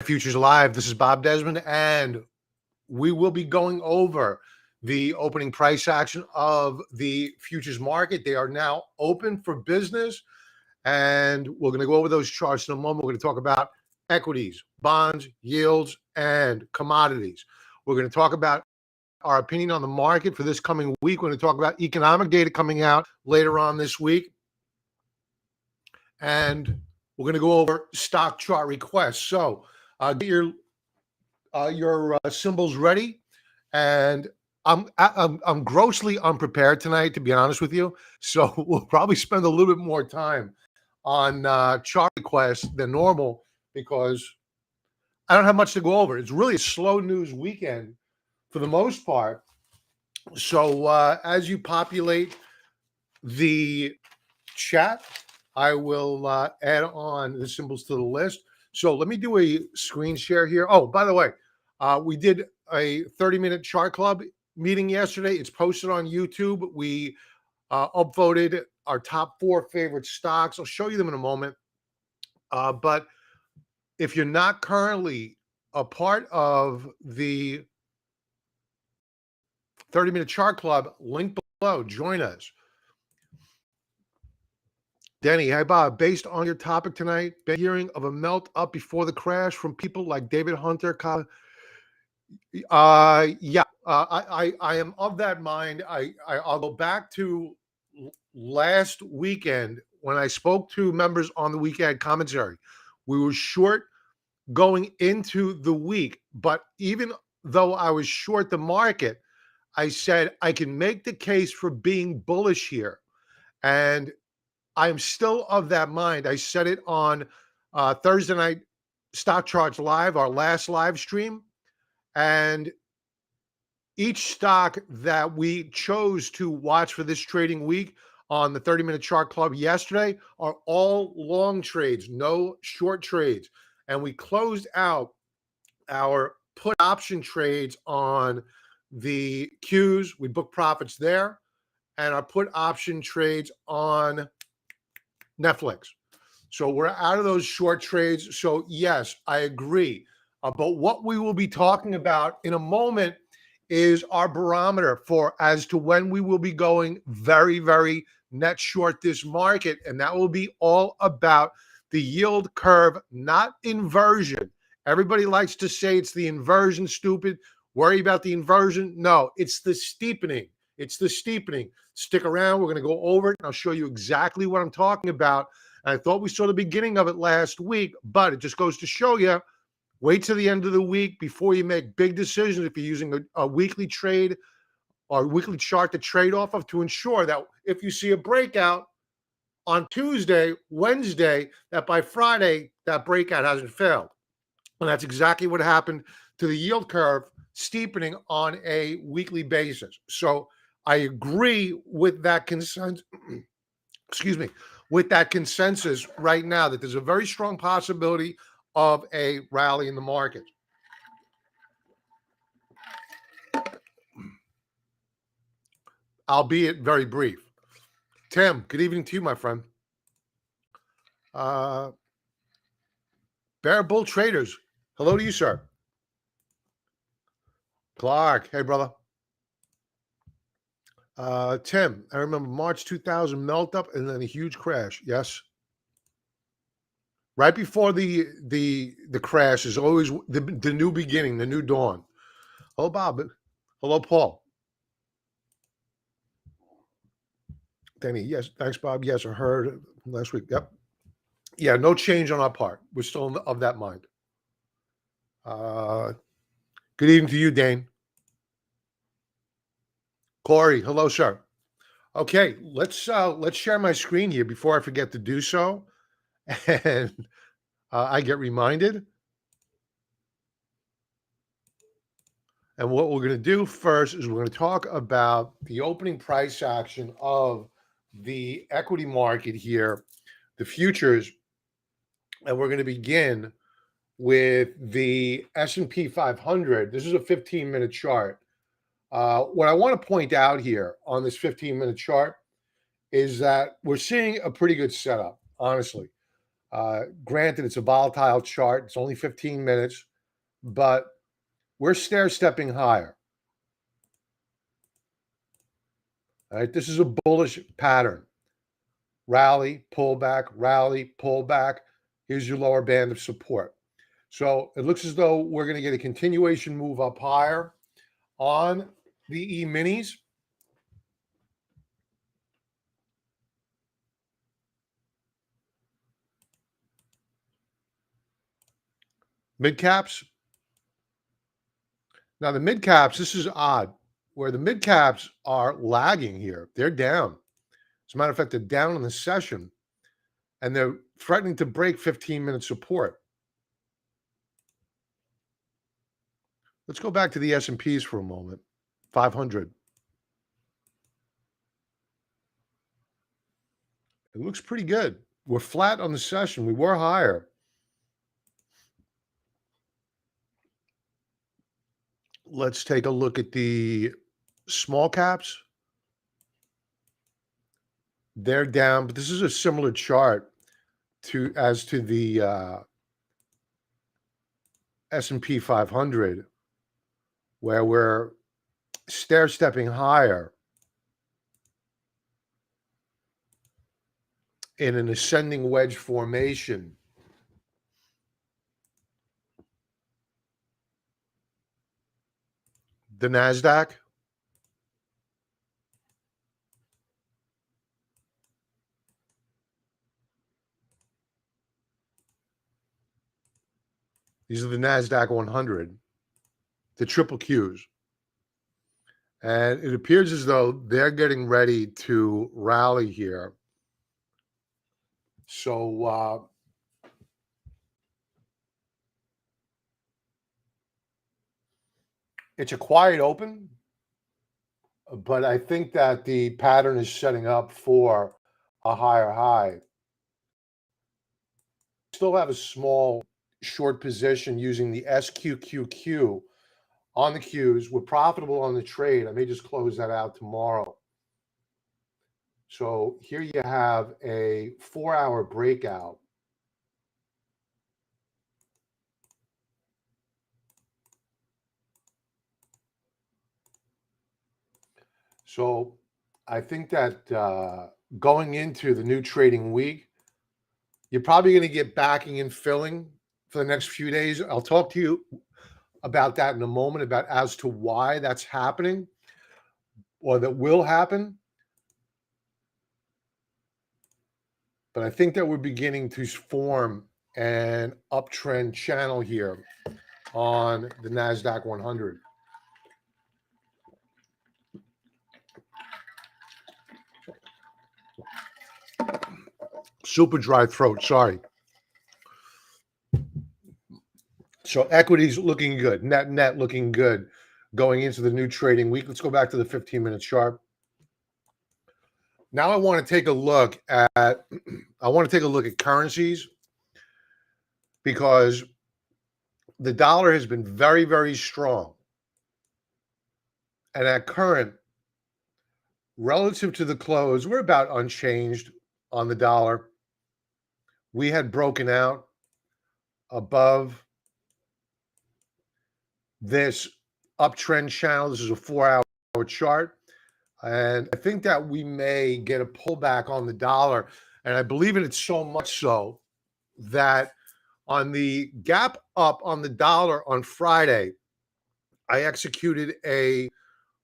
Futures Live. This is Bob Desmond, and we will be going over the opening price action of the futures market. They are now open for business, and we're going to go over those charts in a moment. We're going to talk about equities, bonds, yields, and commodities. We're going to talk about our opinion on the market for this coming week. We're going to talk about economic data coming out later on this week, and we're going to go over stock chart requests. So get your symbols ready, and I'm grossly unprepared tonight, to be honest with you. So we'll probably spend a little bit more time on chart requests than normal because I don't have much to go over. It's really a slow news weekend for the most part. So as you populate the chat, I will add on the symbols to the list. So let me do a screen share here. Oh, by the way, we did a 30-minute chart club meeting yesterday. It's posted on YouTube. We upvoted our top 4 favorite stocks. I'll show you them in a moment. But if you're not currently a part of the 30-minute chart club, link below, join us. Denny, hi Bob. Based on your topic tonight, been hearing of a melt up before the crash from people like David Hunter. I am of that mind. I'll go back to last weekend when I spoke to members on the weekend commentary. We were short going into the week, but even though I was short the market, I said I can make the case for being bullish here, and I'm still of that mind. I said it on Thursday night Stock Charts Live, our last live stream. And each stock that we chose to watch for this trading week on the 30-minute chart club yesterday are all long trades, no short trades. And we closed out our put option trades on the Qs. We booked profits there. And our put option trades on Netflix. So we're out of those short trades. So yes, I agree. But what we will be talking about in a moment is our barometer for as to when we will be going very, very net short this market. And that will be all about the yield curve, not inversion. Everybody likes to say it's the inversion, stupid. Worry about the inversion. No, it's the steepening. It's the steepening. Stick around. We're going to go over it, and I'll show you exactly what I'm talking about. And I thought we saw the beginning of it last week, but it just goes to show you, wait till the end of the week before you make big decisions if you're using a weekly trade or weekly chart to trade off of, to ensure that if you see a breakout on Tuesday, Wednesday, that by Friday, that breakout hasn't failed. And that's exactly what happened to the yield curve steepening on a weekly basis. So I agree with that consensus. Excuse me, with that consensus right now that there's a very strong possibility of a rally in the market. Albeit very brief. Tim, good evening to you, my friend. Bear Bull Traders, hello to you, sir. Clark, hey, brother. Tim, I remember March 2000 melt up and then a huge crash. Yes. Right before the crash is always the new beginning, the new dawn. Hello, Bob. Hello, Paul. Danny, yes. Thanks, Bob. Yes, I heard last week. Yep. Yeah, no change on our part. We're still of that mind. Good evening to you, Dane. Corey, hello, sir. Okay, let's share my screen here before I forget to do so, and I get reminded. And what we're going to do first is we're going to talk about the opening price action of the equity market here, the futures, and we're going to begin with the S&P 500. This is a 15-minute chart. What I want to point out here on this 15-minute chart is that we're seeing a pretty good setup, honestly. Granted, it's a volatile chart. It's only 15 minutes, but we're stair-stepping higher. All right, this is a bullish pattern. Rally, pullback, rally, pullback. Here's your lower band of support. So it looks as though we're going to get a continuation move up higher on the E-minis. Mid-caps. Now the mid-caps, this is odd, where the mid-caps are lagging here. They're down. As a matter of fact, they're down in the session, and they're threatening to break 15-minute support. Let's go back to the S&Ps for a moment. 500. It looks pretty good. We're flat on the session. We were higher. Let's take a look at the small caps. They're down, but this is a similar chart to the S&P 500, where we're stair-stepping higher in an ascending wedge formation. The NASDAQ. These are the NASDAQ 100, the triple Qs. And it appears as though they're getting ready to rally here. So it's a quiet open, but I think that the pattern is setting up for a higher high. Still have a small short position using the SQQQ on the Qs. We're profitable on the trade. I may just close that out tomorrow. So here you have a 4-hour breakout. So I think that going into the new trading week, you're probably going to get backing and filling for the next few days. I'll talk to you about that in a moment, about as to why that's happening or that will happen. But I think that we're beginning to form an uptrend channel here on the NASDAQ 100. Super dry throat, sorry. So equities looking good, net looking good going into the new trading week. Let's go back to the 15-minute chart. Now I want to take a look at currencies, because the dollar has been very, very strong. And at current, relative to the close, we're about unchanged on the dollar. We had broken out above this uptrend channel. This is a 4-hour chart. And I think that we may get a pullback on the dollar. And I believe in it so much so that on the gap up on the dollar on Friday, I executed a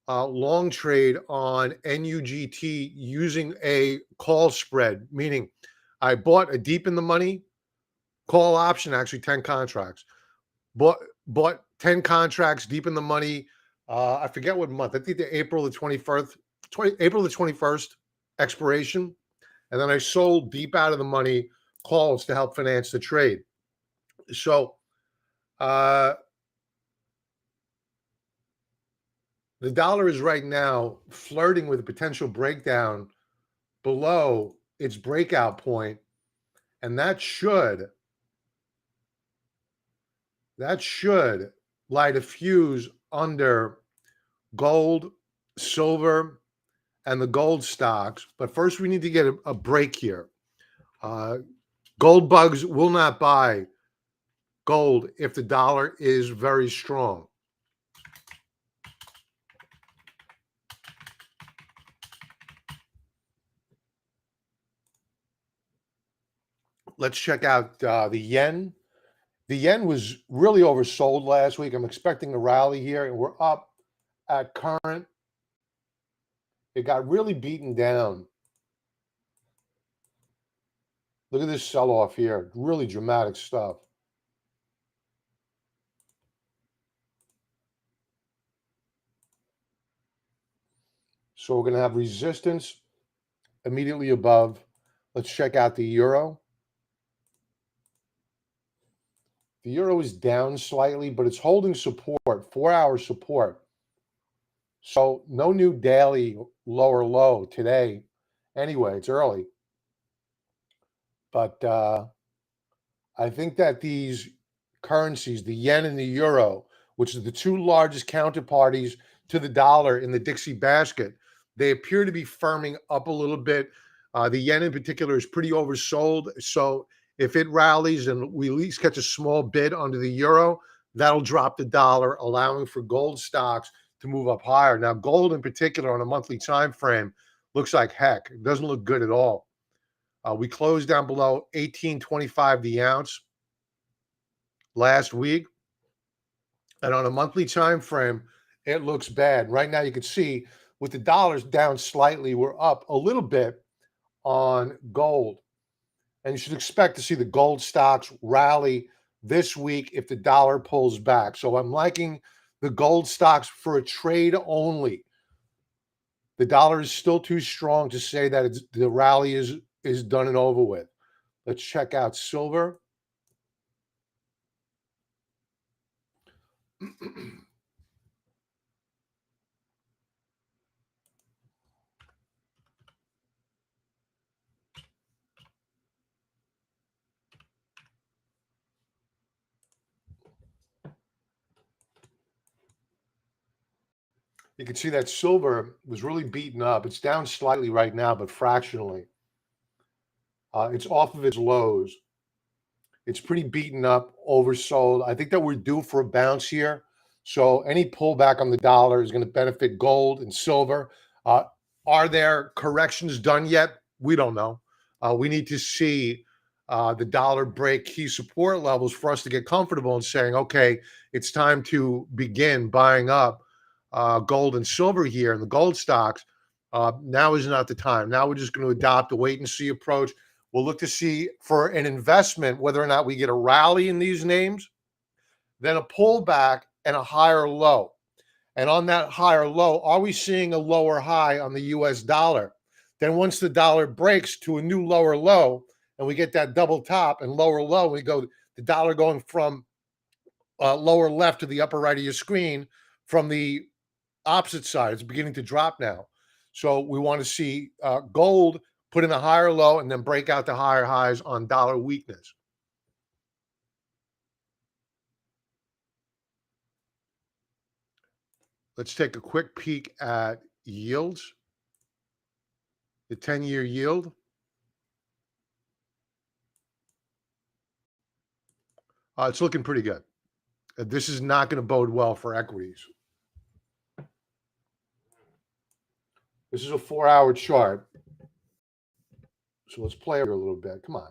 long trade on NUGT using a call spread, meaning I bought a deep in the money call option, actually 10 contracts. Bought 10 contracts deep in the money. I forget what month. I think the April the 21st expiration. And then I sold deep out of the money calls to help finance the trade. So the dollar is right now flirting with a potential breakdown below its breakout point, and that should light a fuse under gold, silver, and the gold stocks. But first, we need to get a break here. Gold bugs will not buy gold if the dollar is very strong. Let's check out the yen. The yen was really oversold last week. I'm expecting a rally here, and we're up at current. It got really beaten down. Look at this sell-off here. Really dramatic stuff. So we're going to have resistance immediately above. Let's check out the euro. The euro is down slightly, but it's holding support, 4-hour support. So no new daily lower low today. Anyway, it's early. But I think that these currencies, the yen and the euro, which are the two largest counterparties to the dollar in the Dixie basket, they appear to be firming up a little bit. The yen in particular is pretty oversold. So if it rallies and we at least catch a small bid under the euro, that'll drop the dollar, allowing for gold stocks to move up higher. Now, gold in particular on a monthly time frame looks like heck. It doesn't look good at all. We closed down below 18.25 the ounce last week, and on a monthly time frame, it looks bad. Right now, you can see with the dollars down slightly, we're up a little bit on gold, and you should expect to see the gold stocks rally this week if the dollar pulls back. So I'm liking the gold stocks for a trade only. The dollar is still too strong to say that the rally is done and over with. Let's check out silver. You can see that silver was really beaten up. It's down slightly right now, but fractionally. It's off of its lows. It's pretty beaten up, oversold. I think that we're due for a bounce here. So any pullback on the dollar is going to benefit gold and silver. Are there corrections done yet? We don't know. We need to see the dollar break key support levels for us to get comfortable in saying, okay, it's time to begin buying up gold and silver here and the gold stocks. Now is not the time. Now we're just going to adopt a wait and see approach. We'll look to see for an investment whether or not we get a rally in these names, then a pullback and a higher low. And on that higher low, are we seeing a lower high on the US dollar? Then once the dollar breaks to a new lower low and we get that double top and lower low, we go the dollar going from lower left to the upper right of your screen from the opposite side. It's beginning to drop now. So we want to see gold put in a higher low and then break out the higher highs on dollar weakness. Let's take a quick peek at yields. The 10-year yield. It's looking pretty good. This is not going to bode well for equities. This is a 4-hour chart. So let's play it a little bit. Come on.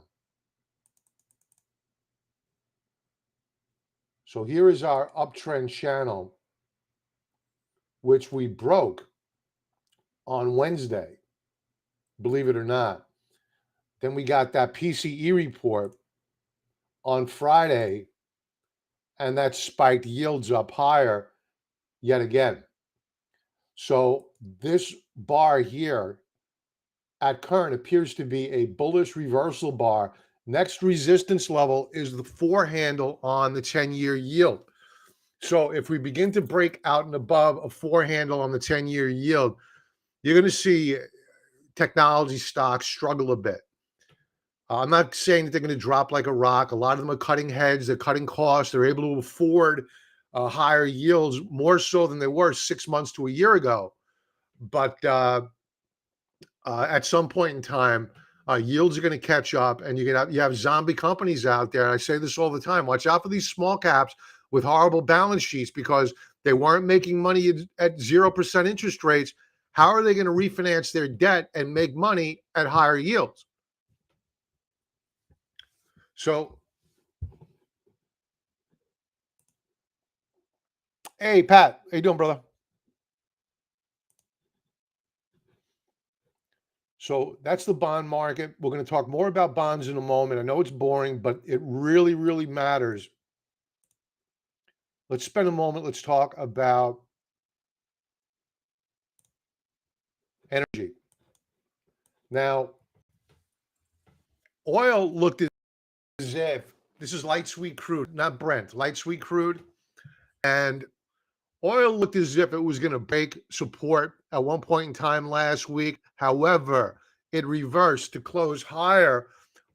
So here is our uptrend channel, which we broke on Wednesday, believe it or not. Then we got that PCE report on Friday, and that spiked yields up higher yet again. So this bar here at current appears to be a bullish reversal bar. Next resistance level is the 4 handle on the 10-year yield. So if we begin to break out and above a 4 handle on the 10-year yield, you're going to see technology stocks struggle a bit. I'm not saying that they're going to drop like a rock. A lot of them are cutting heads. They're cutting costs. They're able to afford higher yields more so than they were 6 months to a year ago. But at some point in time, Yields are going to catch up, and you have zombie companies out there. And I say this all the time: watch out for these small caps with horrible balance sheets because they weren't making money at 0% interest rates. How are they going to refinance their debt and make money at higher yields? So, hey Pat, how you doing, brother? So that's the bond market. We're going to talk more about bonds in a moment. I know it's boring, but it really, really matters. Let's spend a moment. Let's talk about energy. Now, oil looked as if this is light sweet crude, not Brent, light sweet crude. And oil looked as if it was going to break support at one point in time last week. However, it reversed to close higher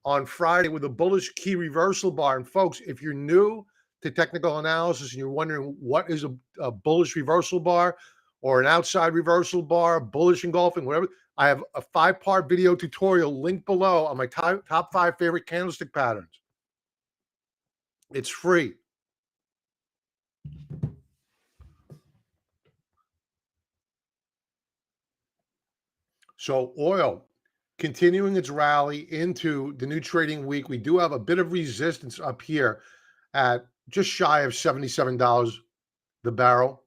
on Friday with a bullish key reversal bar. And folks, if you're new to technical analysis and you're wondering what is a bullish reversal bar or an outside reversal bar, bullish engulfing, whatever, I have a 5-part video tutorial linked below on my top 5 favorite candlestick patterns. It's free. So oil continuing its rally into the new trading week. We do have a bit of resistance up here at just shy of $77 the barrel.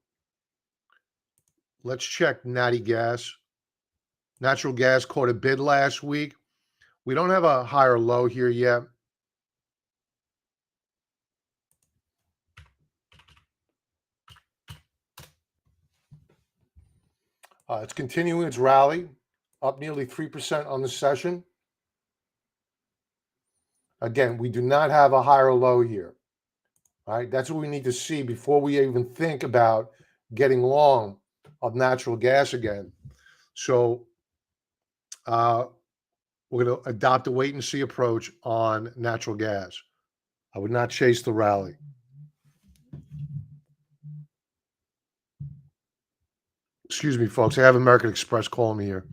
Let's check natty gas. Natural gas caught a bid last week. We don't have a higher low here yet. It's continuing its rally, up nearly 3% on the session. Again, we do not have a higher low here. All right, that's what we need to see before we even think about getting long of natural gas again. So we're going to adopt a wait and see approach on natural gas. I would not chase the rally. Excuse me, folks. I have American Express calling me here.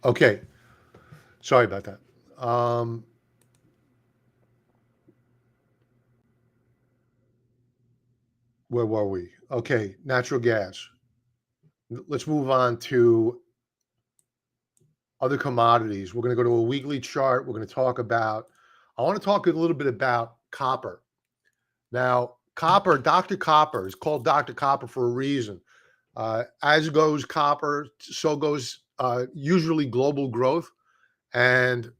Okay. Sorry about that. Where were we? Okay, natural gas. Let's move on to other commodities. We're going to go to a weekly chart. We're going to talk about, I want to talk a little bit about copper. Now, copper, Dr. Copper is called Dr. Copper for a reason. As goes copper, so goes usually global growth. And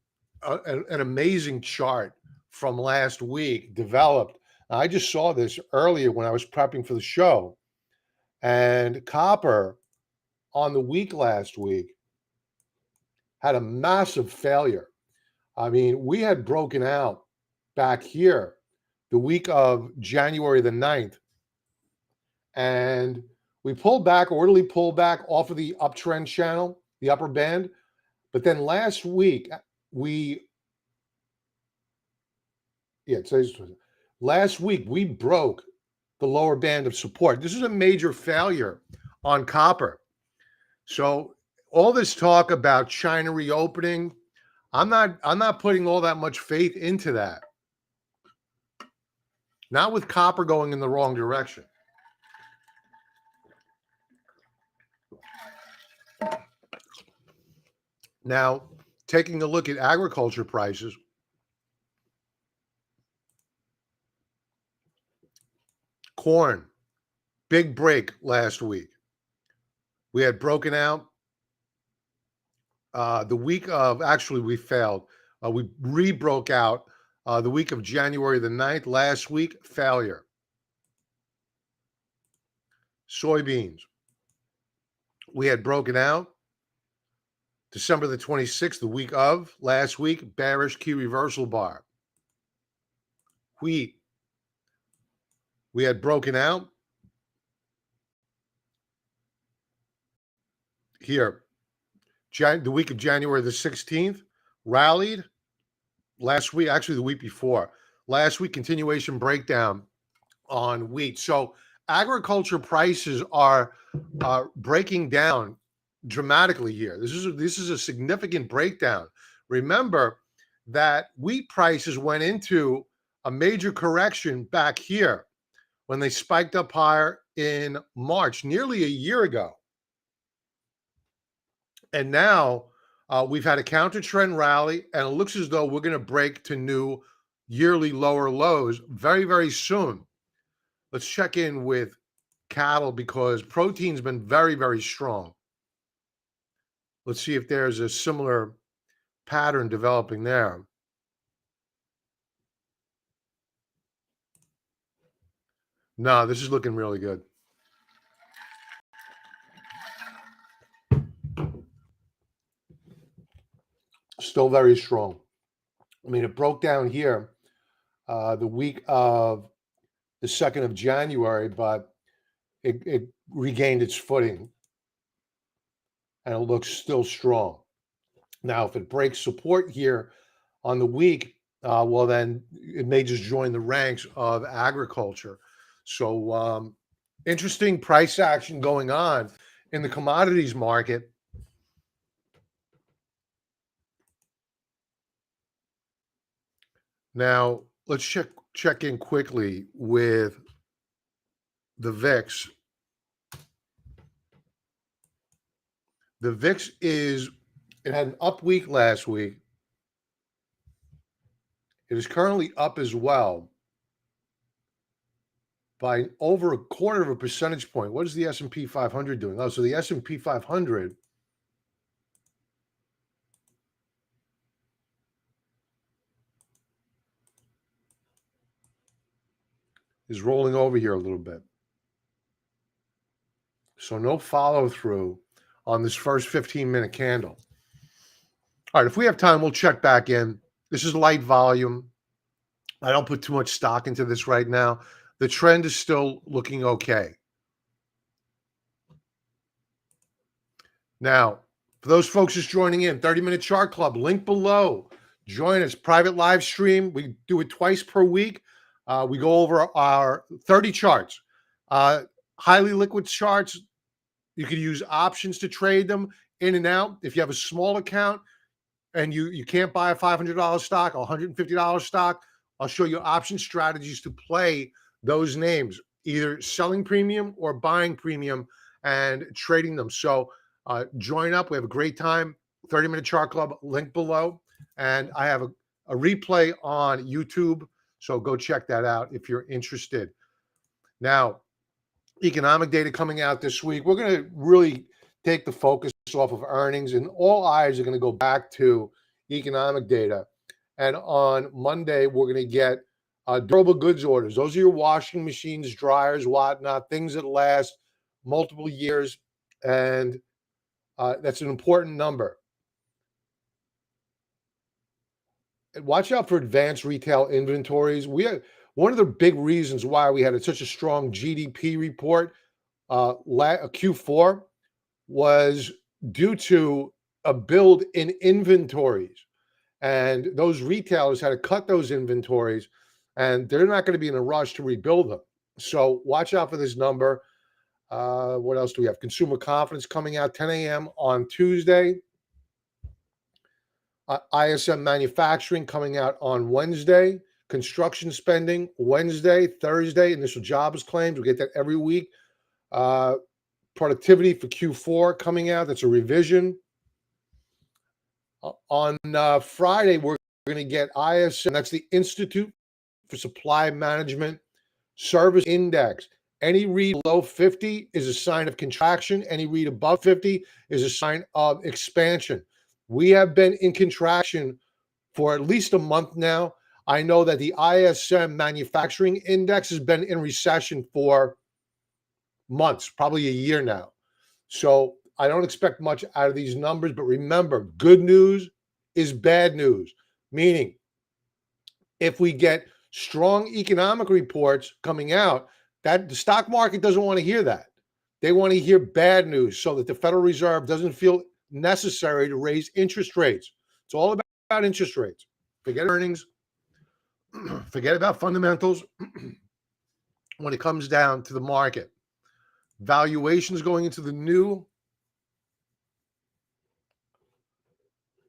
an amazing chart from last week developed. I just saw this earlier when I was prepping for the show. And copper on the week last week had a massive failure. I mean, we had broken out back here the week of January the 9th, and we pulled back, orderly pullback off of the uptrend channel, the upper band. But then last week, last week we broke the lower band of support. This is a major failure on copper. So all this talk about China reopening, I'm not putting all that much faith into that. Not with copper going in the wrong direction. Now, taking a look at agriculture prices, corn, big break last week. We had broken out the week of, actually we failed. We re-broke out the week of January the 9th. Last week, failure. Soybeans. we had broken out. December the 26th, the week of last week, bearish key reversal bar. Wheat, we had broken out here. The week of January the 16th, rallied last week, actually the week before. Last week, continuation breakdown on wheat. So agriculture prices are breaking down dramatically here. This is a significant breakdown. Remember that wheat prices went into a major correction back here when they spiked up higher in March, nearly a year ago. And now we've had a counter trend rally, and it looks as though we're going to break to new yearly lower lows very, very soon. Let's check in with cattle because protein's been very, very strong. Let's see if there's a similar pattern developing there. No, this is looking really good. Still very strong. I mean, it broke down here the week of the 2nd of January, but it regained its footing and it looks still strong. Now, if it breaks support here on the week, well, then it may just join the ranks of agriculture. So interesting price action going on in the commodities market. Now, let's check in quickly with the VIX. The VIX it had an up week last week. It is currently up as well by over 1/4 of a percentage point. What is the S&P 500 doing? Oh, so the S&P 500 is rolling over here a little bit. So no follow through on this first 15-minute candle. All right, if we have time, we'll check back in. This is light volume. I don't put too much stock into this right now. The trend is still looking okay. Now, for those folks just joining in, 30-minute chart club, link below. Join us, private live stream. We do it twice per week. We go over our 30 charts, highly liquid charts. You can use options to trade them in and out. If you have a small account and you can't buy a $500 stock, a $150 stock, I'll show you option strategies to play those names, either selling premium or buying premium and trading them. So join up. We have a great time. 30-minute chart club, link below. And I have a replay on YouTube. So go check that out if you're interested. Now, economic data coming out this week. We're going to really take the focus off of earnings, and all eyes are going to go back to economic data. And on Monday, we're going to get durable goods orders. Those are your washing machines, dryers, whatnot, things that last multiple years. And that's an important number. And watch out for advanced retail inventories. One of the big reasons why we had such a strong GDP report Q4 was due to a build in inventories. And those retailers had to cut those inventories, and they're not going to be in a rush to rebuild them. So watch out for this number. What else do we have? Consumer confidence coming out 10 a.m. on Tuesday. ISM manufacturing coming out on Wednesday. Construction spending Wednesday, Thursday. Initial jobs claims. We get that every week. Productivity for Q4 coming out. That's a revision. On Friday, we're going to get ISM. That's the Institute for Supply Management Service Index. Any read below 50 is a sign of contraction. Any read above 50 is a sign of expansion. We have been in contraction for at least a month now. I know that the ISM Manufacturing Index has been in recession for months, probably a year now. So I don't expect much out of these numbers, but remember, good news is bad news. Meaning, if we get strong economic reports coming out, that the stock market doesn't want to hear that. They want to hear bad news so that the Federal Reserve doesn't feel necessary to raise interest rates. It's all about interest rates. Forget earnings, forget about fundamentals when it comes down to the market. Valuations going into the new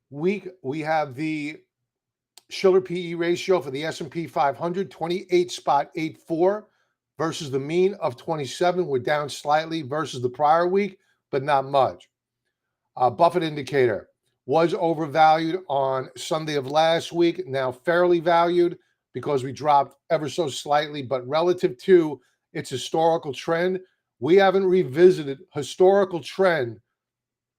week, we have the Schiller PE ratio for the S&P 500, 28.84 versus the mean of 27. We're down slightly versus the prior week, but not much. Buffett indicator was overvalued on Sunday of last week, now fairly valued because we dropped ever so slightly, but relative to its historical trend, we haven't revisited historical trend.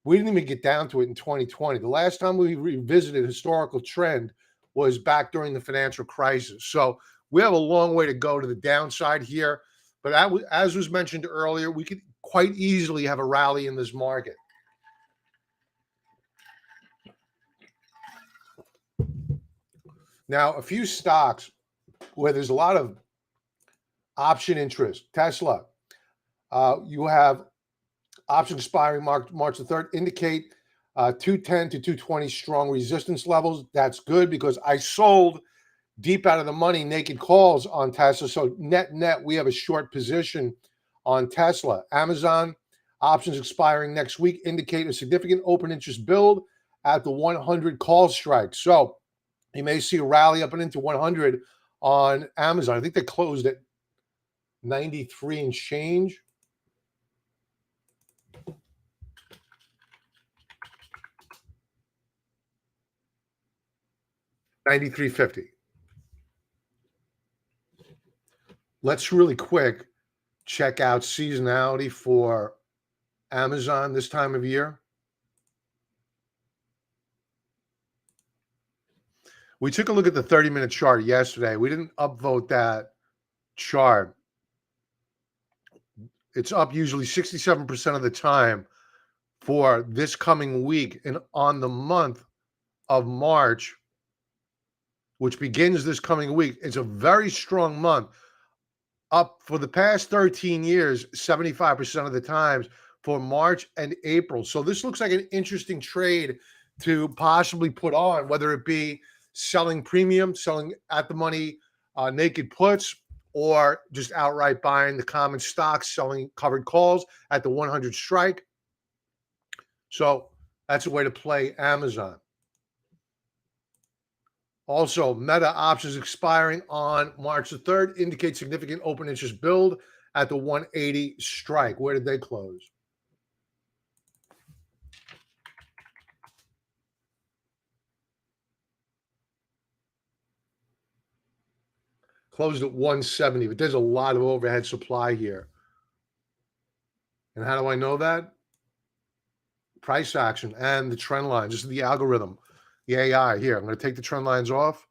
We didn't even get down to it in 2020. The last time we revisited historical trend was back during the financial crisis. So we have a long way to go to the downside here. But as was mentioned earlier, we could quite easily have a rally in this market. Now, a few stocks where there's a lot of option interest. Tesla, you have options expiring March the 3rd, indicate 210 to 220 strong resistance levels. That's good because I sold deep out of the money naked calls on Tesla. So net, we have a short position on Tesla. Amazon, options expiring next week, indicate a significant open interest build at the 100 call strike. So you may see a rally up and into 100 on Amazon. I think they closed at 93 and change. $93.50. Let's really quick check out seasonality for Amazon this time of year. We took a look at the 30-minute chart yesterday. We didn't upvote that chart. It's up usually 67% of the time for this coming week and on the month of March, which begins this coming week. It's a very strong month. Up for the past 13 years, 75% of the times for March and April. So this looks like an interesting trade to possibly put on, whether it be selling premium, selling at the money naked puts, or just outright buying the common stocks, selling covered calls at the 100 strike. So that's a way to play Amazon. Also, Meta options expiring on March the 3rd indicate significant open interest build at the 180 strike. Where did they close? Closed at 170, but there's a lot of overhead supply here. And how do I know that? Price action and the trend line. This is the algorithm, the AI. Here, I'm going to take the trend lines off.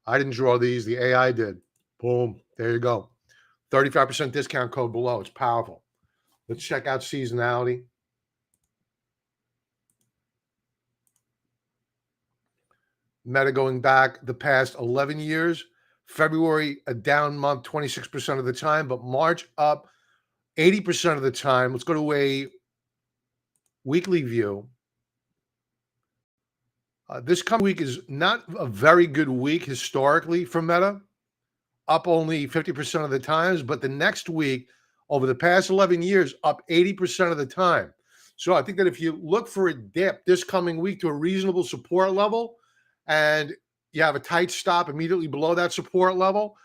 I didn't draw these. The AI did. Boom. There you go. 35% discount code below. It's powerful. Let's check out seasonality. Meta going back the past 11 years. February, a down month 26% of the time, but March up 80% of the time. Let's go to a weekly view. This coming week is not a very good week historically for Meta, up only 50% of the times, but the next week, over the past 11 years, up 80% of the time. So I think that if you look for a dip this coming week to a reasonable support level, and you have a tight stop immediately below that support level,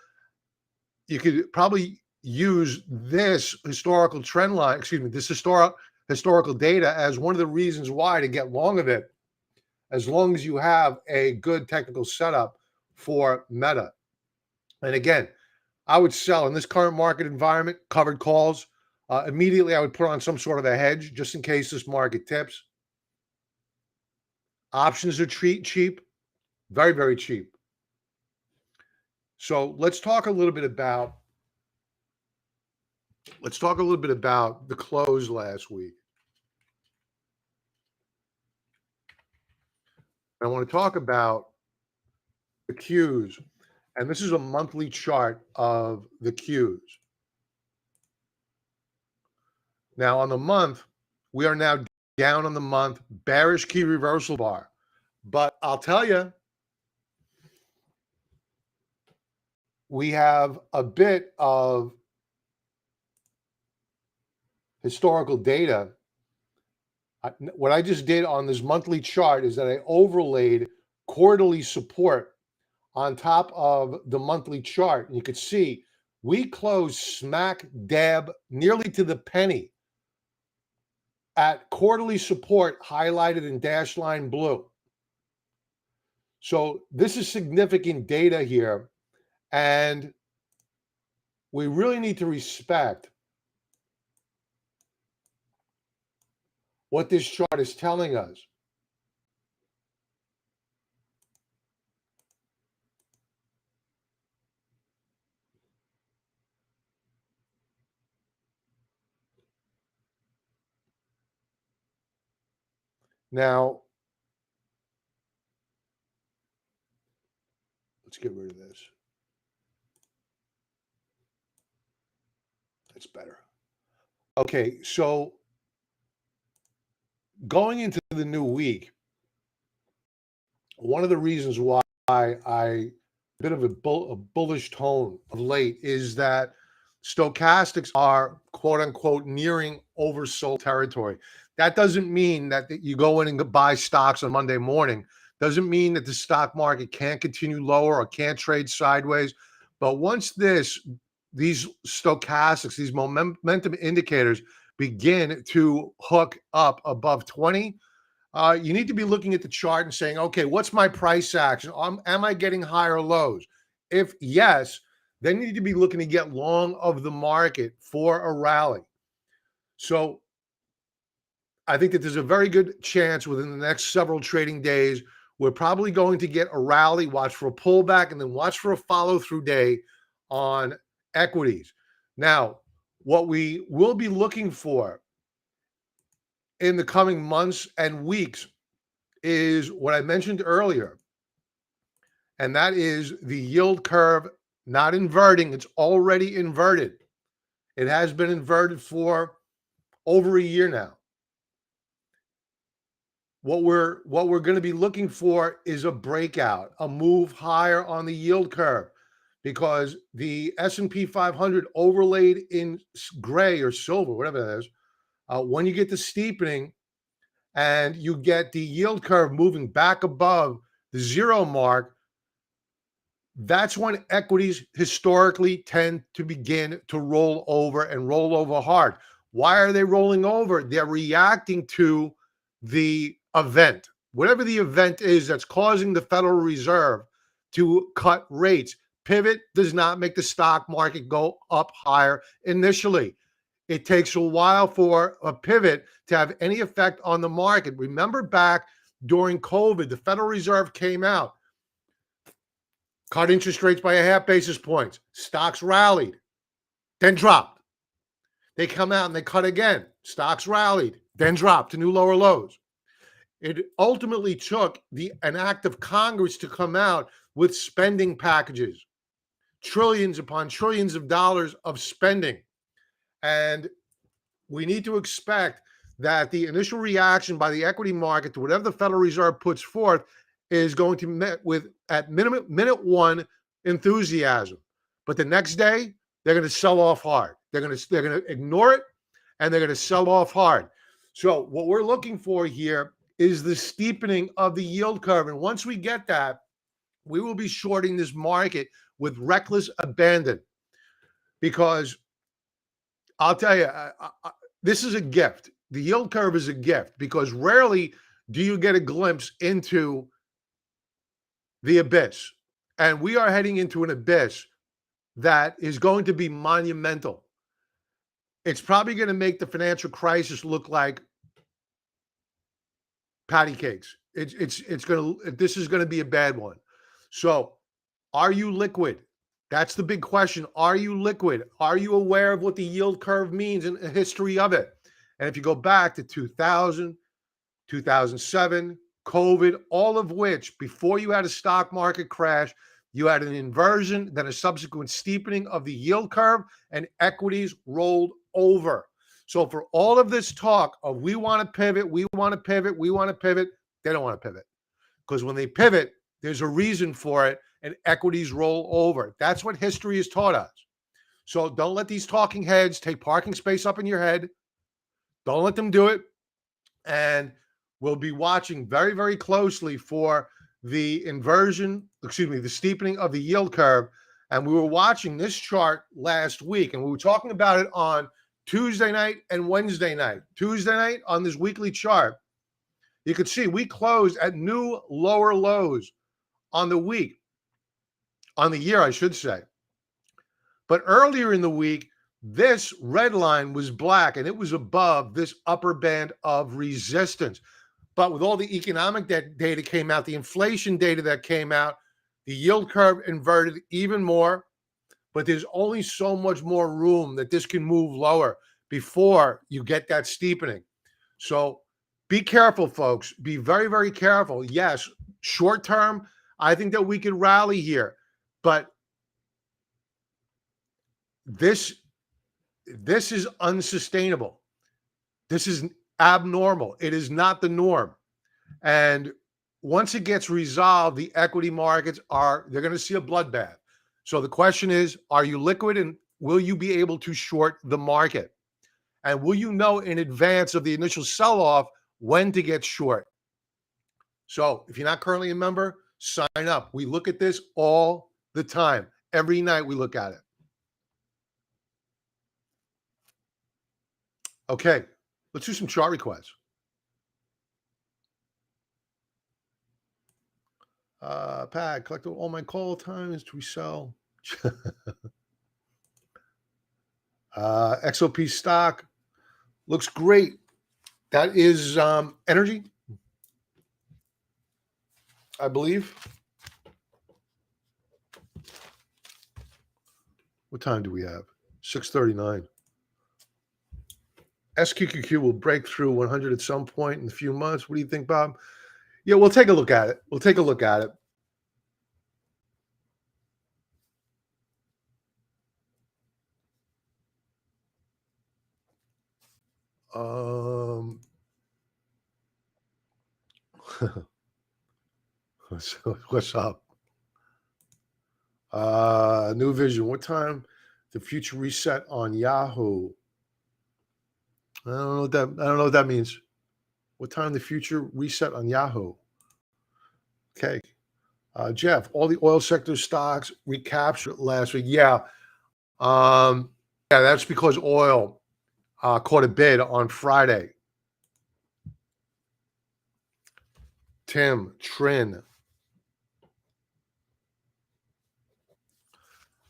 you could probably use this historical trend line, this historical data as one of the reasons why to get long of it, as long as you have a good technical setup for Meta. And again, I would sell in this current market environment, covered calls. Immediately, I would put on some sort of a hedge just in case this market tips. Options are cheap, very, very cheap. So let's talk a little bit about the close last week. I want to talk about the Qs. And this is a monthly chart of the Qs. Now, on the month, we are now down on the month, bearish key reversal bar. But I'll tell you, we have a bit of historical data. What I just did on this monthly chart is that I overlaid quarterly support on top of the monthly chart. And you could see we closed smack dab nearly to the penny at quarterly support highlighted in dashed line blue. So this is significant data here. And we really need to respect what this chart is telling us. Now, let's get rid of this. That's better. Okay, so going into the new week, one of the reasons why I a bit of a bullish tone of late is that stochastics are quote unquote nearing oversold territory. That doesn't mean that you go in and buy stocks on Monday morning. Doesn't mean that the stock market can't continue lower or can't trade sideways. But once these stochastics, these momentum indicators begin to hook up above 20, you need to be looking at the chart and saying, okay, what's my price action? Am I getting higher lows? If yes, then you need to be looking to get long of the market for a rally. So I think that there's a very good chance within the next several trading days, we're probably going to get a rally, watch for a pullback, and then watch for a follow-through day on equities. Now, what we will be looking for in the coming months and weeks is what I mentioned earlier, and that is the yield curve not inverting. It's already inverted. It has been inverted for over a year now. What we're going to be looking for is a breakout, a move higher on the yield curve, because the S&P 500 overlaid in gray or silver, whatever that is, when you get the steepening and you get the yield curve moving back above the zero mark, that's when equities historically tend to begin to roll over and roll over hard. Why are they rolling over? They're reacting to the event, whatever the event is that's causing the Federal Reserve to cut rates. Pivot does not make the stock market go up higher initially. It takes a while for a pivot to have any effect on the market. Remember back during COVID, the Federal Reserve came out, cut interest rates by 0.5 basis points. Stocks rallied, then dropped. They come out and they cut again. Stocks rallied, then dropped to new lower lows. It ultimately took an act of Congress to come out with spending packages, trillions upon trillions of dollars of spending. And we need to expect that the initial reaction by the equity market to whatever the Federal Reserve puts forth is going to met with, at minute one, enthusiasm. But the next day, they're going to sell off hard. They're going to ignore it, and they're going to sell off hard. So what we're looking for here is the steepening of the yield curve. And once we get that, we will be shorting this market with reckless abandon. Because I'll tell you, this is a gift. The yield curve is a gift, because rarely do you get a glimpse into the abyss. And we are heading into an abyss that is going to be monumental. It's probably going to make the financial crisis look like patty cakes. This is going to be a bad one. So, are you liquid? That's the big question. Are you liquid? Are you aware of what the yield curve means and the history of it? And if you go back to 2000, 2007, COVID, all of which, before you had a stock market crash, you had an inversion, then a subsequent steepening of the yield curve, and equities rolled over. So for all of this talk of we want to pivot, we want to pivot, we want to pivot, they don't want to pivot. Because when they pivot, there's a reason for it, and equities roll over. That's what history has taught us. So don't let these talking heads take parking space up in your head. Don't let them do it. And we'll be watching very, very closely for the inversion, the steepening of the yield curve. And we were watching this chart last week, and we were talking about it on Tuesday night and Wednesday night. Tuesday night on this weekly chart, you could see we closed at new lower lows on the week, on the year, I should say. But earlier in the week, this red line was black, and it was above this upper band of resistance. But with all the economic data came out, the inflation data that came out, the yield curve inverted even more. But there's only so much more room that this can move lower before you get that steepening. So be careful, folks. Be very, very careful. Yes, short term, I think that we could rally here. But this is unsustainable. This is abnormal. It is not the norm. And once it gets resolved, the equity markets they're going to see a bloodbath. So the question is, are you liquid, and will you be able to short the market? And will you know in advance of the initial sell-off when to get short? So if you're not currently a member, sign up. We look at this all the time. Every night we look at it. Okay, let's do some chart requests. Pat, collect all my call times to resell. XOP stock looks great. That is energy, I believe. What time do we have? 6:39. SQQQ will break through 100 at some point in a few months. What do you think, Bob? Yeah, we'll take a look at it. We'll take a look at it. What's up? New Vision. What time? The future reset on Yahoo. I don't know what that means. What time the future reset on Yahoo? Okay. Jeff, all the oil sector stocks recaptured last week. Yeah. That's because oil caught a bid on Friday. Tim, Trin.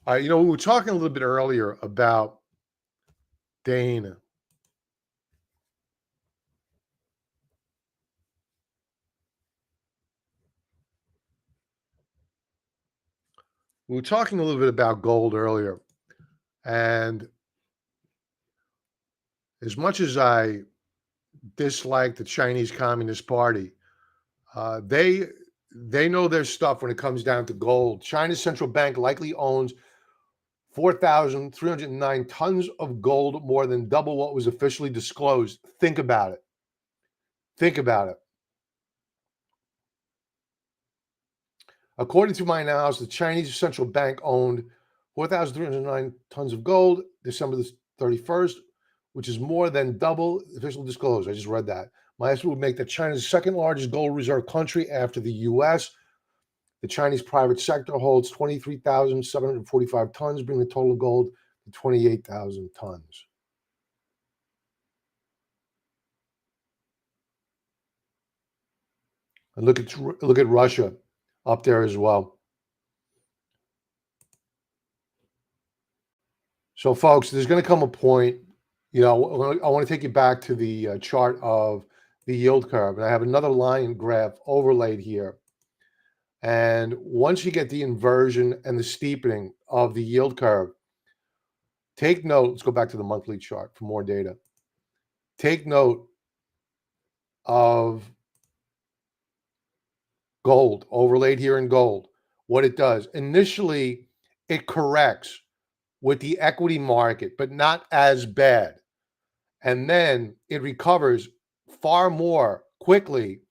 We were talking a little bit earlier about Dane. We were talking a little bit about gold earlier. And as much as I dislike the Chinese Communist Party, they know their stuff when it comes down to gold. China's central bank likely owns 4,309 tons of gold, more than double what was officially disclosed. Think about it. Think about it. According to my analysis, the Chinese central bank owned 4,309 tons of gold December the 31st, which is more than double official disclosure. I just read that. My estimate would make that China's second largest gold reserve country after the U.S. The Chinese private sector holds 23,745 tons, bringing the total gold to 28,000 tons. And look at Russia up there as well. So, folks, there's going to come a point, I want to take you back to the chart of the yield curve. And I have another line graph overlaid here. And once you get the inversion and the steepening of the yield curve, take note. Let's go back to the monthly chart for more data. Take note of Gold, overlaid here in gold. What it does, initially, it corrects with the equity market, but not as bad. And then it recovers far more quickly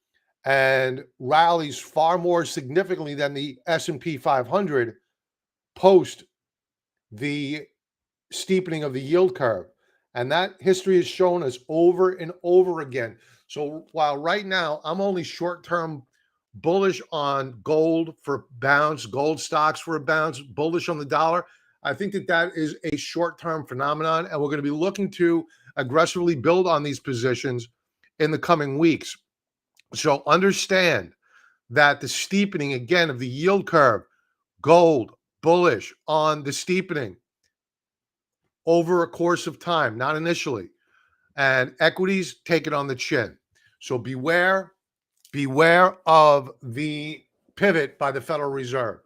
and rallies far more significantly than the S&P 500 post the steepening of the yield curve. And that history has shown us over and over again. So while right now I'm only short-term bullish on gold for bounce, gold stocks for a bounce, bullish on the dollar, I think that that is a short-term phenomenon, and we're going to be looking to aggressively build on these positions in the coming weeks. So understand that the steepening again of the yield curve, gold bullish on the steepening over a course of time, not initially. And equities take it on the chin. So beware of the pivot by the Federal Reserve.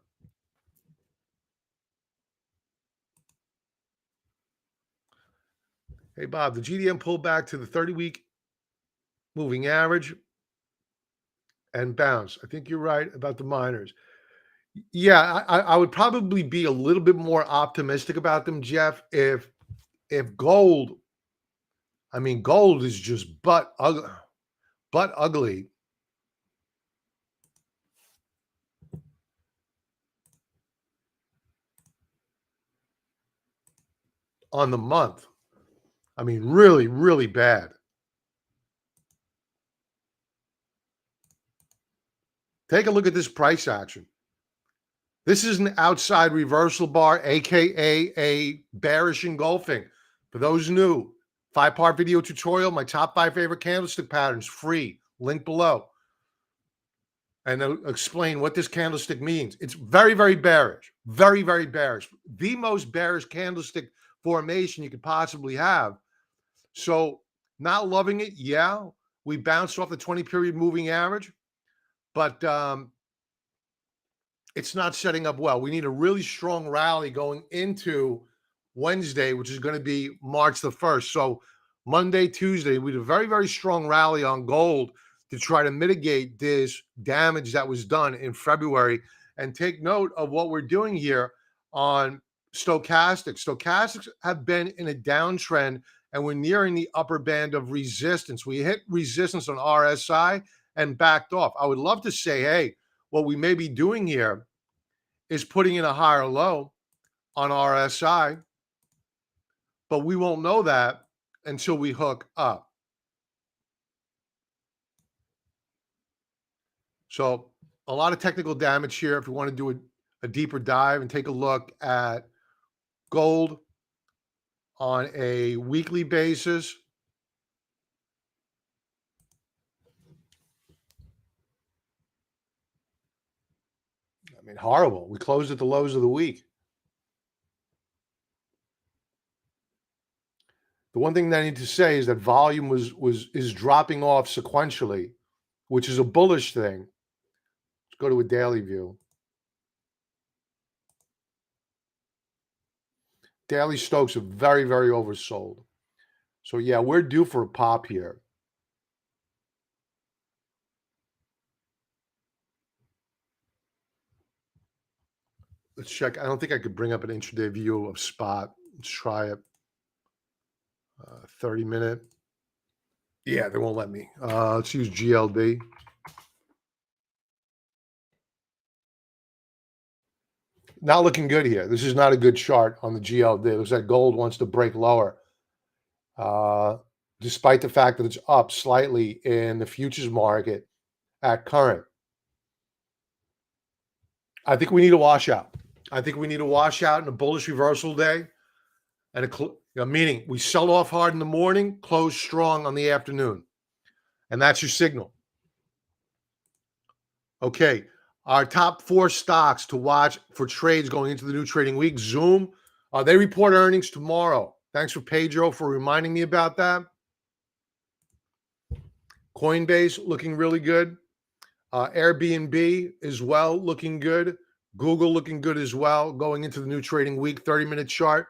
Hey, Bob, the GDM pulled back to the 30-week moving average and bounce. I think you're right about the miners. Yeah, I would probably be a little bit more optimistic about them, Jeff, if gold, I mean, gold is just butt ugly on the month. I mean, really, really bad. Take a look at this price action. This is an outside reversal bar, aka a bearish engulfing. For those new, 5-part video tutorial, my top 5 favorite candlestick patterns, free, link below. And I'll explain what this candlestick means. It's very, very bearish. Very, very bearish. The most bearish candlestick formation you could possibly have. So not loving it, yeah. We bounced off the 20-period moving average, but it's not setting up well. We need a really strong rally going into Wednesday, which is going to be March the 1st. So Monday, Tuesday, we had a very, very strong rally on gold to try to mitigate this damage that was done in February. And take note of what we're doing here on stochastics. Stochastics have been in a downtrend, and we're nearing the upper band of resistance. We hit resistance on RSI and backed off. I would love to say, hey, what we may be doing here is putting in a higher low on RSI, but we won't know that until we hook up. So a lot of technical damage here. If you want to do a deeper dive and take a look at gold on a weekly basis, I mean, horrible. We closed at the lows of the week. The one thing that I need to say is that volume is dropping off sequentially, which is a bullish thing. Let's go to a daily view. Daily Stokes are very, very oversold. So yeah, we're due for a pop here. Let's check. I don't think I could bring up an intraday view of spot. Let's try it. 30-minute. Yeah, they won't let me. Let's use GLD. Not looking good here. This is not a good chart on the GLD. It looks like gold wants to break lower. Despite the fact that it's up slightly in the futures market at current. I think we need a washout. I think we need a washout in a bullish reversal day. And meaning we sell off hard in the morning, close strong on the afternoon. And that's your signal. Okay. Our top 4 stocks to watch for trades going into the new trading week. Zoom. They report earnings tomorrow. Thanks for Pedro for reminding me about that. Coinbase looking really good. Airbnb as well looking good. Google looking good as well going into the new trading week. 30-minute chart.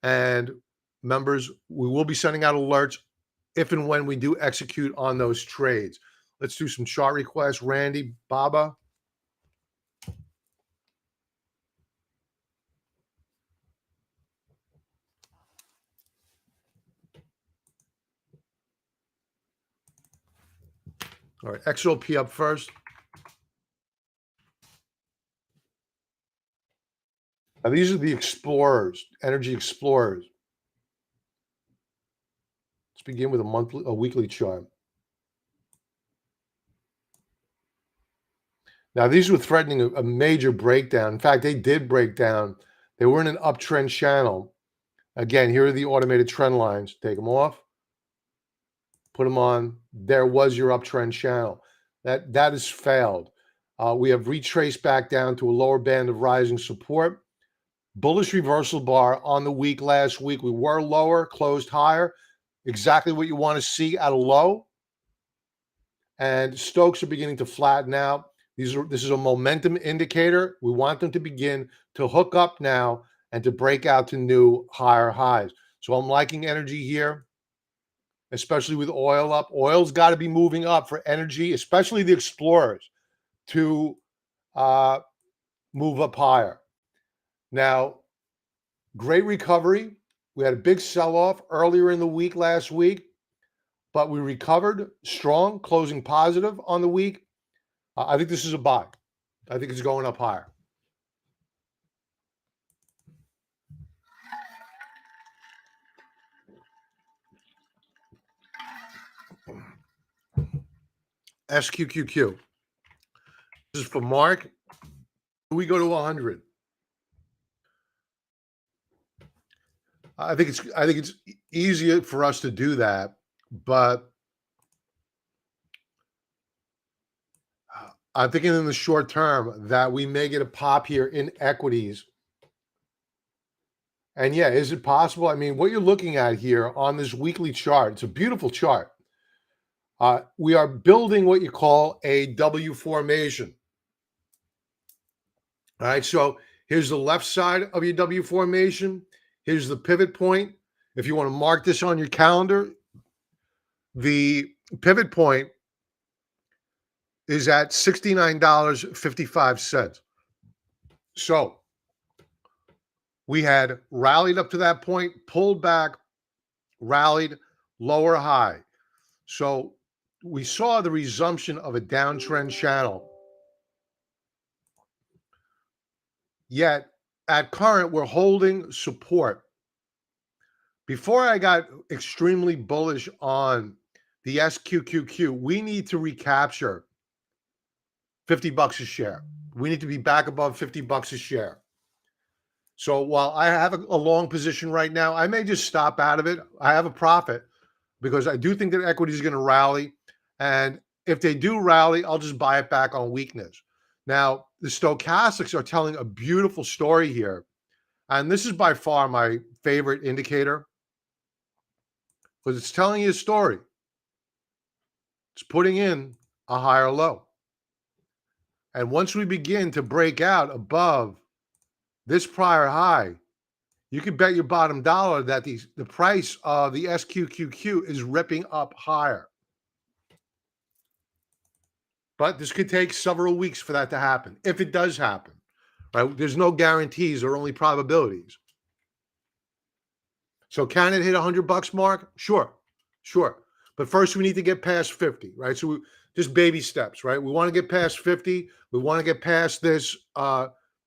And members, we will be sending out alerts if and when we do execute on those trades. Let's do some chart requests. Randy, Baba. All right, XOP up first. Now, these are the explorers, energy explorers. Let's begin with a weekly chart. Now, these were threatening a major breakdown. In fact, they did break down. They were in an uptrend channel. Again, here are the automated trend lines. Take them off, put them on. There was your uptrend channel. That has failed. We have retraced back down to a lower band of rising support. Bullish reversal bar on the week last week. We were lower, closed higher. Exactly what you want to see at a low. And Stokes are beginning to flatten out. This is a momentum indicator. We want them to begin to hook up now and to break out to new higher highs. So I'm liking energy here, especially with oil up. Oil's got to be moving up for energy, especially the explorers, to move up higher. Now, great recovery. We had a big sell-off earlier in the week last week, but we recovered strong, closing positive on the week. I think this is a buy. I think it's going up higher. SQQQ. This is for Mark. We go to 100. I think it's easier for us to do that, but I'm thinking in the short term that we may get a pop here in equities. And yeah, is it possible? I mean, what you're looking at here on this weekly chart, it's a beautiful chart. We are building what you call a W formation. All right, so here's the left side of your W formation. Here's the pivot point. If you want to mark this on your calendar, the pivot point is at $69.55. So we had rallied up to that point, pulled back, rallied, lower high. So we saw the resumption of a downtrend channel. Yet at current, we're holding support. Before I got extremely bullish on the SQQQ, we need to recapture $50 a share. We need to be back above $50 a share. So while I have a long position right now, I may just stop out of it. I have a profit because I do think that equity is going to rally. And if they do rally, I'll just buy it back on weakness. Now, the stochastics are telling a beautiful story here. And this is by far my favorite indicator because it's telling you a story. It's putting in a higher low. And once we begin to break out above this prior high, you can bet your bottom dollar that the price of the SQQQ is ripping up higher. But this could take several weeks for that to happen, if it does happen. Right? There's no guarantees or only probabilities. So can it hit $100 mark? Sure. But first we need to get past 50, right? So just baby steps, right? We want to get past 50. We want to get past this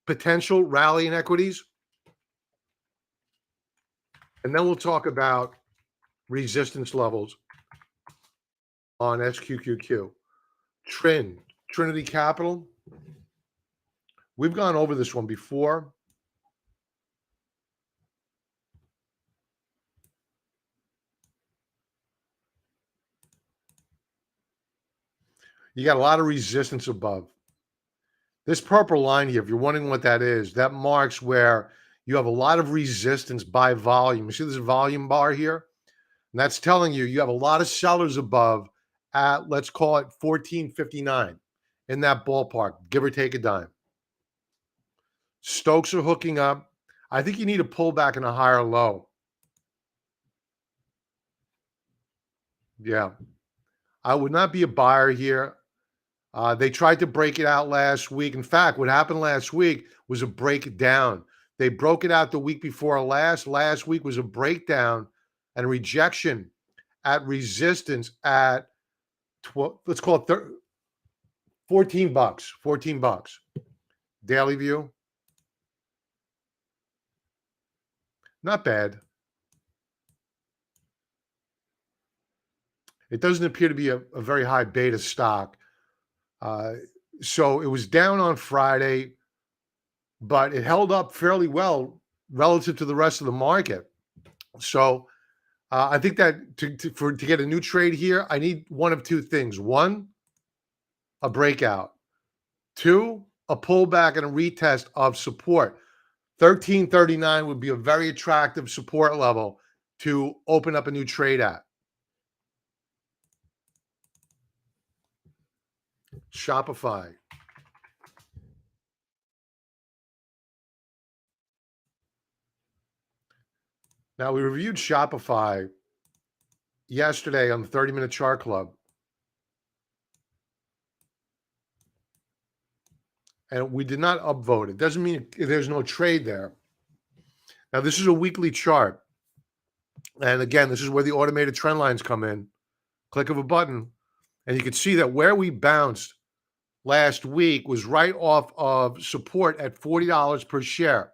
potential rally in equities. And then we'll talk about resistance levels on SQQQ. Trinity Capital. We've gone over this one before. You got a lot of resistance above. This purple line here, if you're wondering what that is, that marks where you have a lot of resistance by volume. You see this volume bar here? And that's telling you have a lot of sellers above at, let's call it 1459, in that ballpark, give or take a dime. Stokes are hooking up. I think you need to pull back in a higher low. Yeah. I would not be a buyer here. They tried to break it out last week. In fact, what happened last week was a breakdown. They broke it out the week before last. Last week was a breakdown and a rejection at resistance at 12, let's call it 14 bucks. 14 bucks. Daily view. Not bad. It doesn't appear to be a very high beta stock. So it was down on Friday, but it held up fairly well relative to the rest of the market. So I think that to get a new trade here, I need one of two things. One, a breakout. Two, a pullback and a retest of support. 1339 would be a very attractive support level to open up a new trade at. Shopify. Now, we reviewed Shopify yesterday on the 30-minute chart club. And we did not upvote. It doesn't mean there's no trade there. Now, this is a weekly chart. And again, this is where the automated trend lines come in. Click of a button. And you can see that where we bounced last week was right off of support at $40 per share.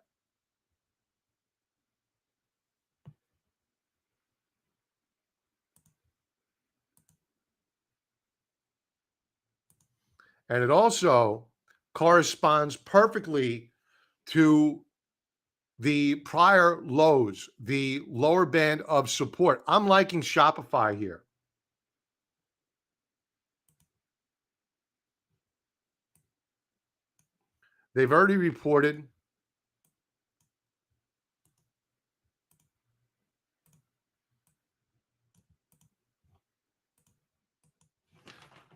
And it also corresponds perfectly to the prior lows, the lower band of support. I'm liking Shopify here. They've already reported.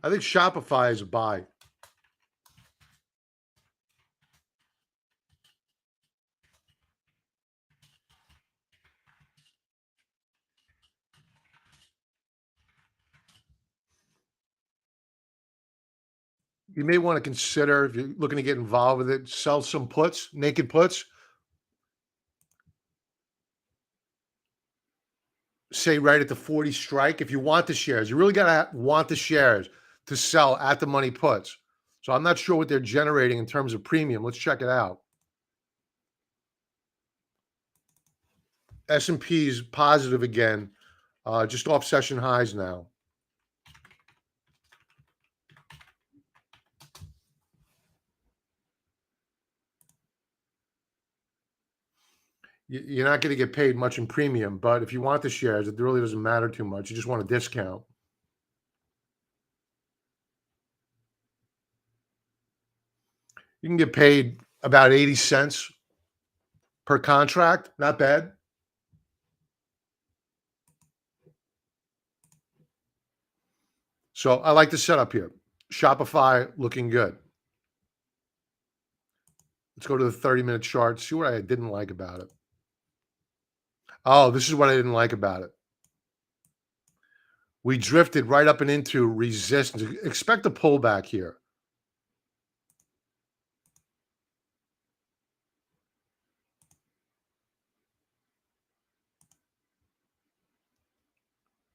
I think Shopify is a buy. You may want to consider, if you're looking to get involved with it, sell some puts, naked puts. Say right at the 40 strike. If you want the shares, you really got to want the shares to sell at the money puts. So I'm not sure what they're generating in terms of premium. Let's check it out. S&P's positive again, just off session highs now. You're not going to get paid much in premium, but if you want the shares, it really doesn't matter too much. You just want a discount. You can get paid about 80 cents per contract. Not bad. So I like the setup here. Shopify looking good. Let's go to the 30-minute chart. See what I didn't like about it. Oh, this is what I didn't like about it. We drifted right up and into resistance. Expect a pullback here.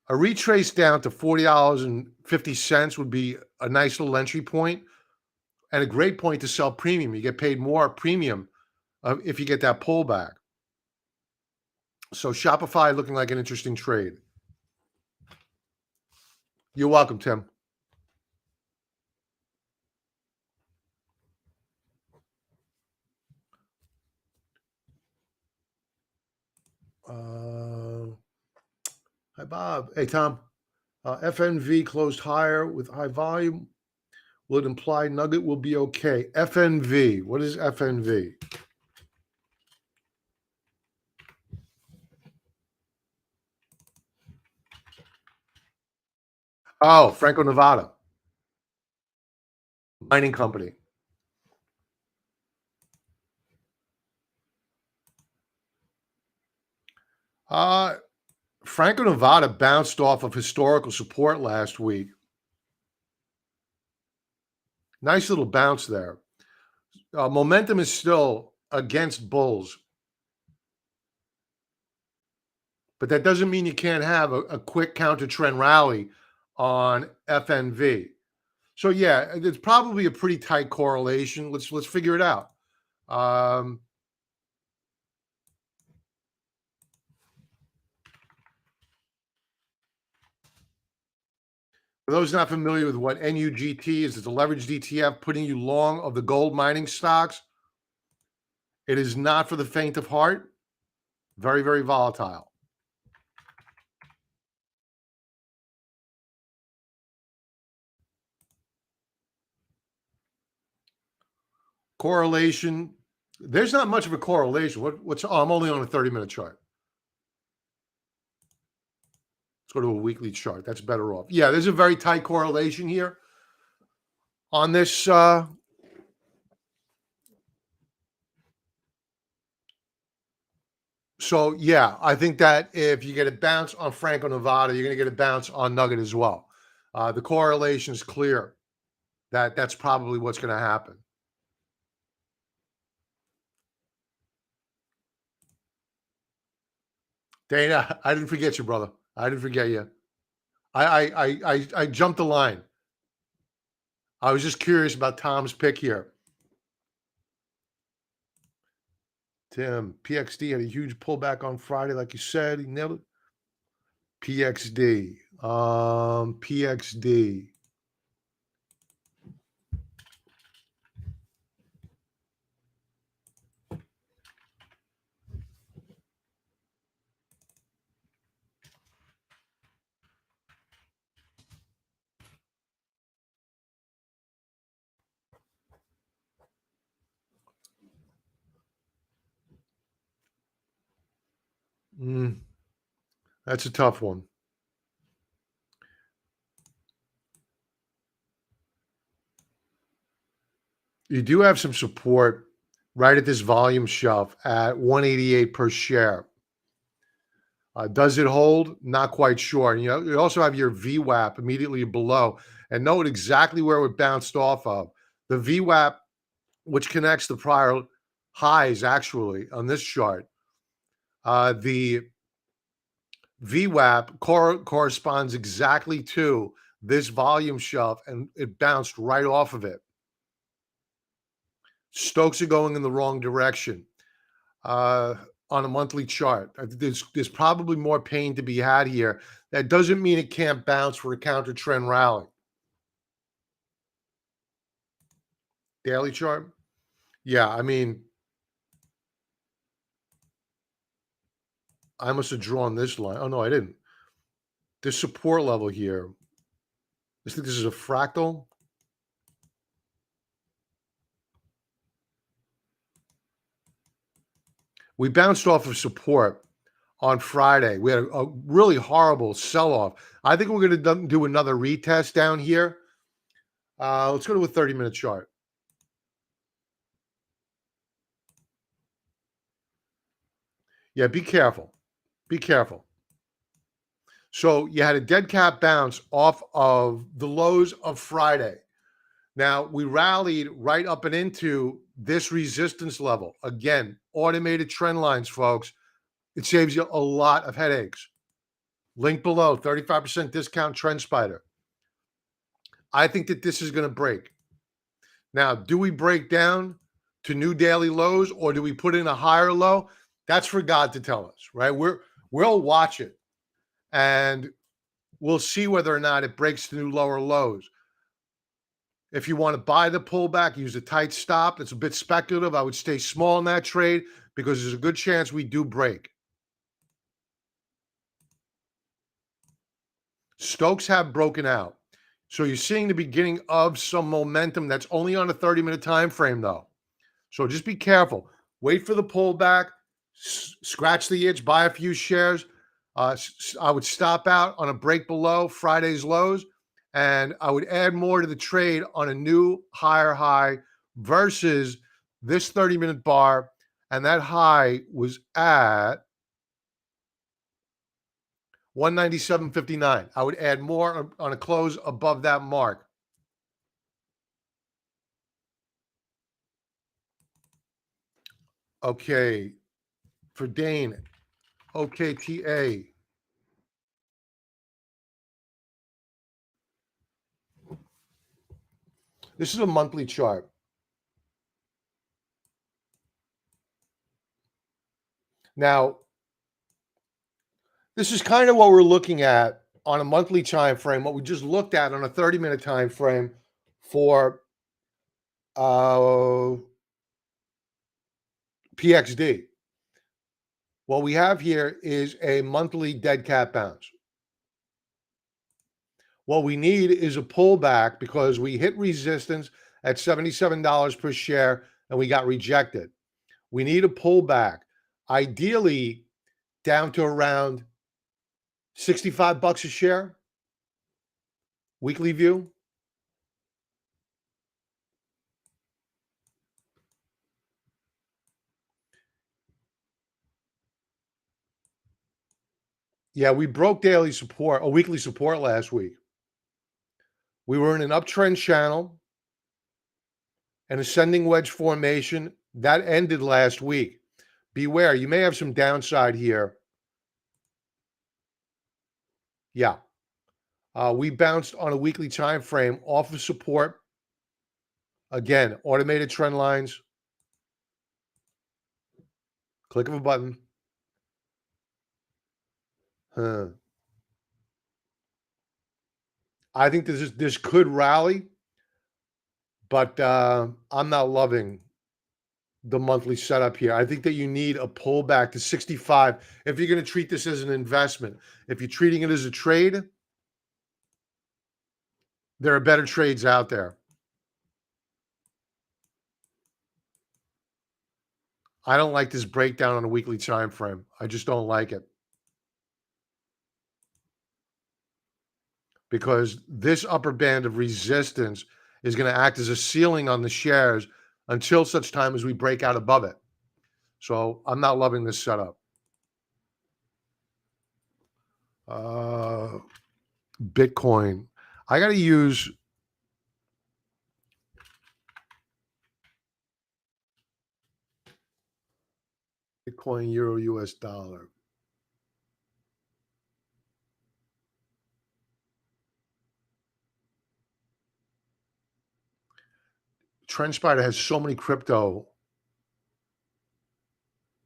A retrace down to $40.50 would be a nice little entry point and a great point to sell premium. You get paid more premium if you get that pullback. So Shopify looking like an interesting trade. You're welcome, Tim. Hi, Bob. Hey, Tom. FNV closed higher with high volume. Will it imply Nugget will be okay? FNV. What is FNV? Oh, Franco-Nevada. Mining company. Franco-Nevada bounced off of historical support last week. Nice little bounce there. Momentum is still against bulls, but that doesn't mean you can't have a quick counter trend rally on FNV. So yeah, it's probably a pretty tight correlation. Let's figure it out. Um, for those not familiar with what NUGT is, it's a leveraged ETF putting you long of the gold mining stocks. It is not for the faint of heart. Very, very volatile. Correlation. There's not much of a correlation. What's I'm only on a 30-minute chart. Let's go to a weekly chart. That's better off. Yeah, there's a very tight correlation here on this. So yeah, I think that if you get a bounce on Franco Nevada, you're going to get a bounce on Nugget as well. The correlation is clear that that's probably what's going to happen. Dana, I didn't forget you, brother. I didn't forget you. I jumped the line. I was just curious about Tom's pick here. Tim, PXD had a huge pullback on Friday, like you said. He nailed it. PXD. PXD. That's a tough one. You do have some support right at this volume shelf at 188 per share. Does it hold? Not quite sure. And, you also have your VWAP immediately below, and note exactly where it bounced off of. The VWAP, which connects the prior highs actually on this chart, the VWAP corresponds exactly to this volume shelf, and it bounced right off of it. Stokes are going in the wrong direction on a monthly chart. There's probably more pain to be had here. That doesn't mean it can't bounce for a counter trend rally. Daily chart? Yeah, I mean, I must have drawn this line. Oh, no, I didn't. This support level here. I think this is a fractal. We bounced off of support on Friday. We had a really horrible sell-off. I think we're going to do another retest down here. Let's go to a 30-minute chart. Yeah, be careful. Be careful. So you had a dead cat bounce off of the lows of Friday. Now, we rallied right up and into this resistance level. Again, automated trend lines, folks. It saves you a lot of headaches. Link below, 35% discount TrendSpider. I think that this is going to break. Now, do we break down to new daily lows, or do we put in a higher low? That's for God to tell us, right? We'll watch it, and we'll see whether or not it breaks to new lower lows. If you want to buy the pullback, use a tight stop. It's a bit speculative. I would stay small in that trade because there's a good chance we do break. Stokes have broken out. So you're seeing the beginning of some momentum that's only on a 30-minute time frame, though. So just be careful. Wait for the pullback. Scratch the itch. Buy a few shares. I would stop out on a break below Friday's lows, and I would add more to the trade on a new higher high versus this 30-minute bar, and that high was at 197.59. I would add more on a close above that mark. Okay. For Dane, OKTA. This is a monthly chart. Now, this is kind of what we're looking at on a monthly time frame, what we just looked at on a 30-minute time frame for PXD. What we have here is a monthly dead cat bounce. What we need is a pullback because we hit resistance at $77 per share and we got rejected. We need a pullback, ideally down to around $65 a share. Weekly view. Yeah, we broke daily support, a weekly support last week. We were in an uptrend channel, an ascending wedge formation that ended last week. Beware, you may have some downside here. Yeah. We bounced on a weekly time frame off of support. Again, automated trend lines. Click of a button. I think this could rally, but I'm not loving the monthly setup here. I think that you need a pullback to 65 if you're going to treat this as an investment. If you're treating it as a trade, there are better trades out there. I don't like this breakdown on a weekly time frame. I just don't like it. Because this upper band of resistance is going to act as a ceiling on the shares until such time as we break out above it. So I'm not loving this setup. Bitcoin. I got to use Bitcoin, Euro, US dollar. TrendSpider has so many crypto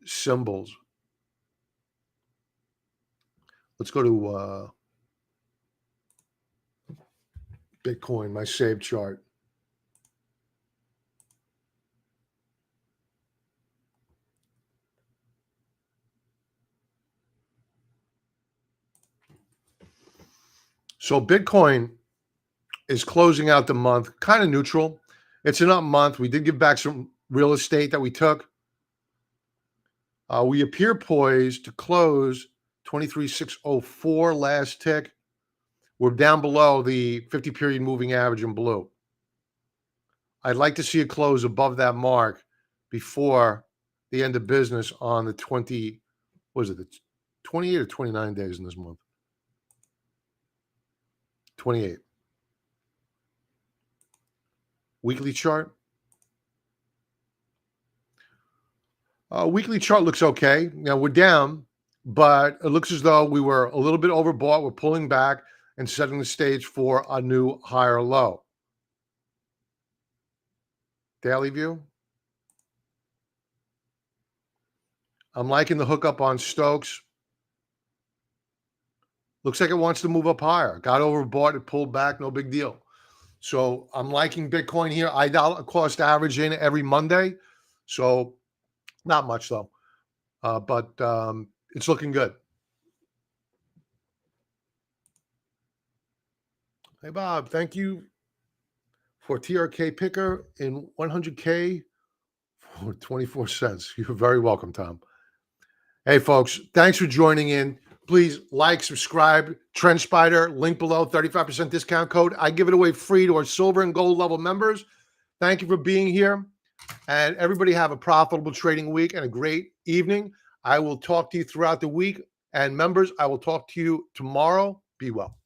symbols. Let's go to Bitcoin, my saved chart. So Bitcoin is closing out the month kind of neutral. It's an up month. We did give back some real estate that we took. We appear poised to close 23,604 last tick. We're down below the 50-period moving average in blue. I'd like to see a close above that mark before the end of business on the 20, was it the 28 or 29 days in this month? 28. Weekly chart. Weekly chart looks okay. Now we're down, but it looks as though we were a little bit overbought. We're pulling back and setting the stage for a new higher low. Daily view. I'm liking the hookup on Stokes. Looks like it wants to move up higher. Got overbought, it pulled back, no big deal. So I'm liking Bitcoin here. I dollar cost average in every Monday. So not much though, but it's looking good. Hey, Bob, thank you for TRK picker in 100K for 24 cents. You're very welcome, Tom. Hey, folks, thanks for joining in. Please like, subscribe, TrendSpider, link below, 35% discount code. I give it away free to our silver and gold level members. Thank you for being here. And everybody have a profitable trading week and a great evening. I will talk to you throughout the week. And members, I will talk to you tomorrow. Be well.